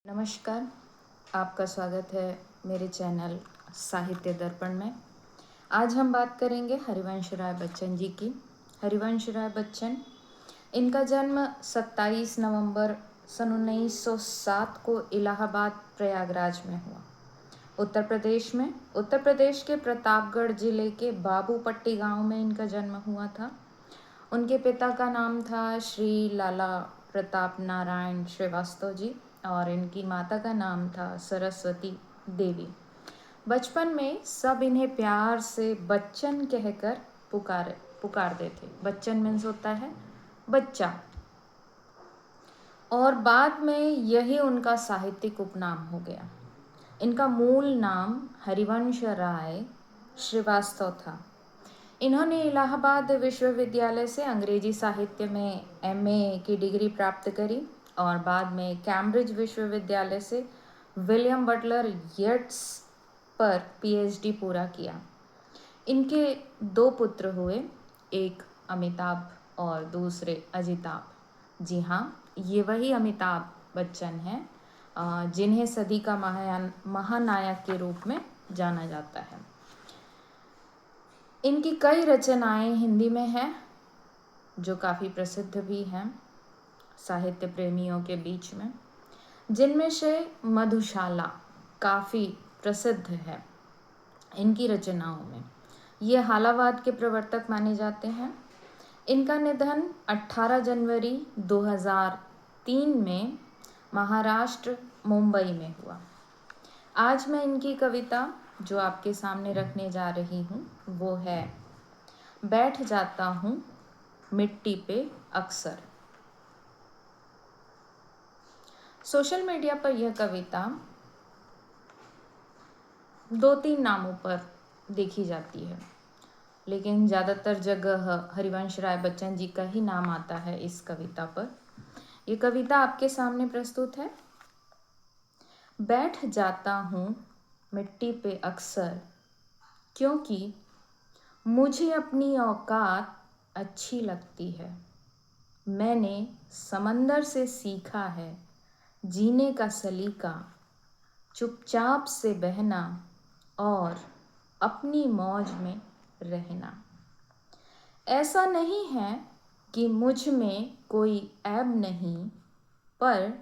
नमस्कार, आपका स्वागत है मेरे चैनल साहित्य दर्पण में। आज हम बात करेंगे हरिवंश राय बच्चन जी की। हरिवंश राय बच्चन, इनका जन्म 27 नवंबर सन 1907 को इलाहाबाद प्रयागराज में हुआ, उत्तर प्रदेश के प्रतापगढ़ जिले के बाबूपट्टी गांव में इनका जन्म हुआ था। उनके पिता का नाम था श्री लाला प्रताप नारायण श्रीवास्तव जी और इनकी माता का नाम था सरस्वती देवी। बचपन में सब इन्हें प्यार से बच्चन कहकर पुकारते थे। बच्चन मीन्स होता है बच्चा, और बाद में यही उनका साहित्यिक उपनाम हो गया। इनका मूल नाम हरिवंश राय श्रीवास्तव था। इन्होंने इलाहाबाद विश्वविद्यालय से अंग्रेजी साहित्य में एमए की डिग्री प्राप्त करी और बाद में कैम्ब्रिज विश्वविद्यालय से विलियम बटलर येट्स पर पीएचडी पूरा किया। इनके 2 पुत्र हुए, एक अमिताभ और दूसरे अजिताभ। जी हाँ, ये वही अमिताभ बच्चन हैं जिन्हें सदी का महानायक के रूप में जाना जाता है। इनकी कई रचनाएं हिंदी में हैं जो काफ़ी प्रसिद्ध भी हैं साहित्य प्रेमियों के बीच में, जिनमें से मधुशाला काफ़ी प्रसिद्ध है इनकी रचनाओं में। ये हालावाद के प्रवर्तक माने जाते हैं। इनका निधन 18 जनवरी 2003 में महाराष्ट्र मुंबई में हुआ। आज मैं इनकी कविता जो आपके सामने रखने जा रही हूँ वो है बैठ जाता हूँ मिट्टी पे अक्सर। सोशल मीडिया पर यह कविता 2-3 नामों पर देखी जाती है, लेकिन ज़्यादातर जगह हरिवंश राय बच्चन जी का ही नाम आता है इस कविता पर। यह कविता आपके सामने प्रस्तुत है। बैठ जाता हूँ मिट्टी पे अक्सर, क्योंकि मुझे अपनी औकात अच्छी लगती है। मैंने समंदर से सीखा है जीने का सलीका, चुपचाप से बहना और अपनी मौज में रहना। ऐसा नहीं है कि मुझ में कोई ऐब नहीं, पर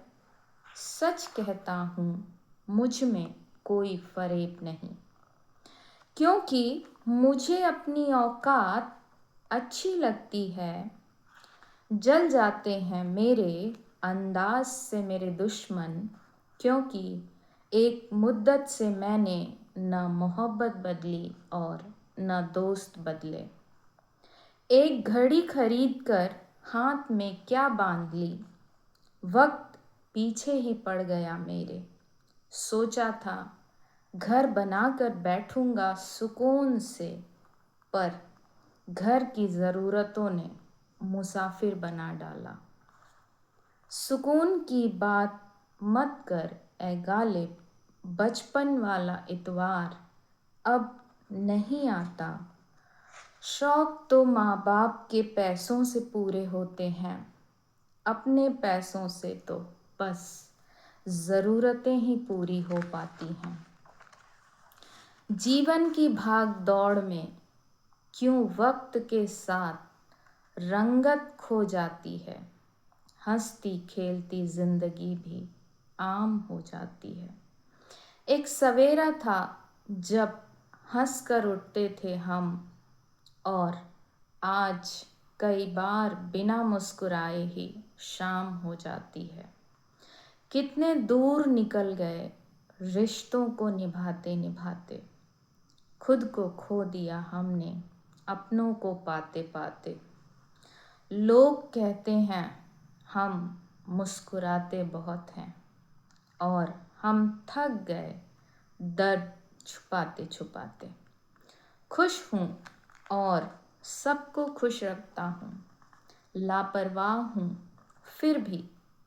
सच कहता हूँ मुझ में कोई फरेब नहीं। क्योंकि मुझे अपनी औकात अच्छी लगती है, जल जाते हैं मेरे अंदाज से मेरे दुश्मन, क्योंकि एक मुद्दत से मैंने न मोहब्बत बदली और न दोस्त बदले। एक घड़ी खरीद कर हाथ में क्या बांध ली, वक्त पीछे ही पड़ गया मेरे। सोचा था घर बनाकर बैठूंगा सुकून से, पर घर की ज़रूरतों ने मुसाफिर बना डाला। सुकून की बात मत कर ए गालिब, बचपन वाला इतवार अब नहीं आता। शौक तो माँ बाप के पैसों से पूरे होते हैं, अपने पैसों से तो बस ज़रूरतें ही पूरी हो पाती हैं। जीवन की भाग दौड़ में क्यों वक्त के साथ रंगत खो जाती है, हंसती खेलती जिंदगी भी आम हो जाती है। एक सवेरा था जब हंस कर उठते थे हम, और आज कई बार बिना मुस्कुराए ही शाम हो जाती है। कितने दूर निकल गए रिश्तों को निभाते निभाते, खुद को खो दिया हमने अपनों को पाते पाते। लोग कहते हैं हम मुस्कुराते बहुत हैं, और हम थक गए दर्द छुपाते छुपाते। खुश हूँ और सबको खुश रखता हूँ, लापरवाह हूँ फिर भी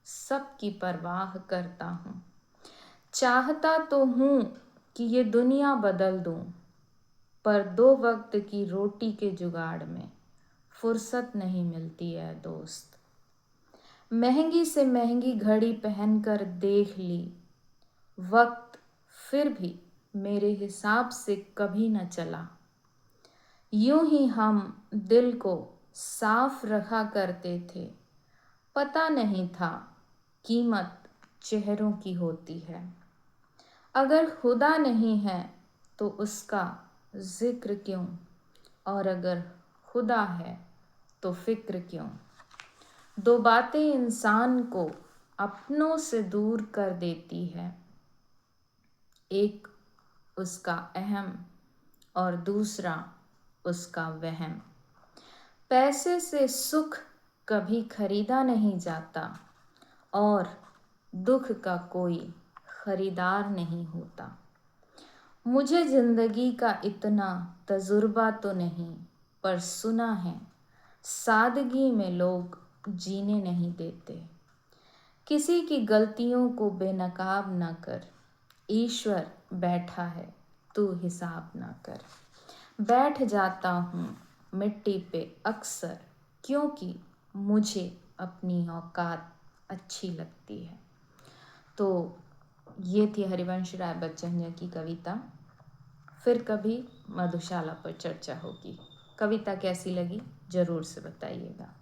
सबकी परवाह करता हूँ। चाहता तो हूँ कि ये दुनिया बदल दूँ, पर 2 वक्त की रोटी के जुगाड़ में फुर्सत नहीं मिलती है दोस्त। महंगी से महंगी घड़ी पहनकर देख ली वक्त फिर भी मेरे हिसाब से कभी न चला। यूं ही हम दिल को साफ रखा करते थे, पता नहीं था कीमत चेहरों की होती है। अगर खुदा नहीं है तो उसका जिक्र क्यों, और अगर खुदा है तो फिक्र क्यों। दो बातें इंसान को अपनों से दूर कर देती है, एक उसका अहम और दूसरा उसका वहम। पैसे से सुख कभी खरीदा नहीं जाता और दुख का कोई खरीदार नहीं होता। मुझे जिंदगी का इतना तजुर्बा तो नहीं, पर सुना है सादगी में लोग जीने नहीं देते। किसी की गलतियों को बेनकाब ना कर, ईश्वर बैठा है तू हिसाब ना कर। बैठ जाता हूँ मिट्टी पे अक्सर, क्योंकि मुझे अपनी औकात अच्छी लगती है। तो ये थी हरिवंश राय बच्चन जी की कविता। फिर कभी मधुशाला पर चर्चा होगी। कविता कैसी लगी ज़रूर से बताइएगा।